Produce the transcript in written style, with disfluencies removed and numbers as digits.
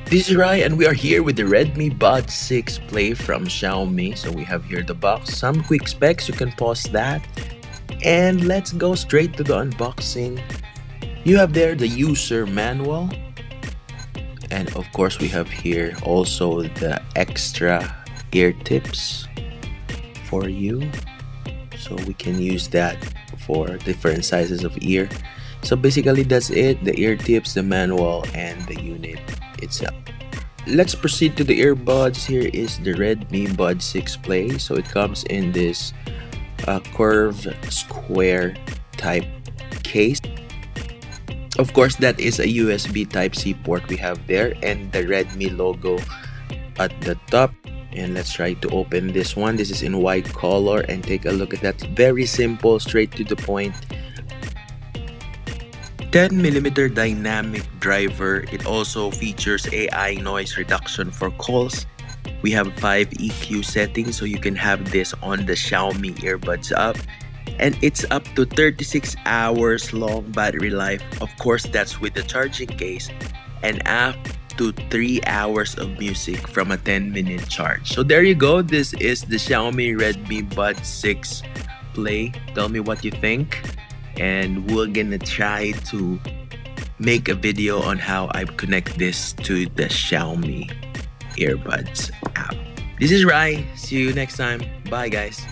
This is Rye and we are here with the Redmi Buds 6 Play from Xiaomi. So we have here the box, some quick specs, you can pause that. And let's go straight to the unboxing. You have there the user manual. And of course we have here also the extra ear tips for you. So we can use that for different sizes of ear. So basically that's it, the ear tips, the manual, and the unit itself. Let's proceed to the earbuds. Here is the Redmi Buds 6 Play. So it comes in this curved square type case. Of course, that is a USB Type-C port we have there, and the Redmi logo at the top. And let's try to open this one. This is in white color, and take a look at that. Very simple, straight to the point. 10mm dynamic driver. It also features AI noise reduction for calls. We have 5 EQ settings, so you can have this on the Xiaomi earbuds app. And it's up to 36 hours long battery life. Of course, that's with the charging case. And up to 3 hours of music from a 10-minute charge. So there you go. This is the Xiaomi Redmi Buds 6 Play. Tell me what you think. And we're gonna try to make a video on how I connect this to the Xiaomi earbuds app. This is Rye. See you next time. Bye guys.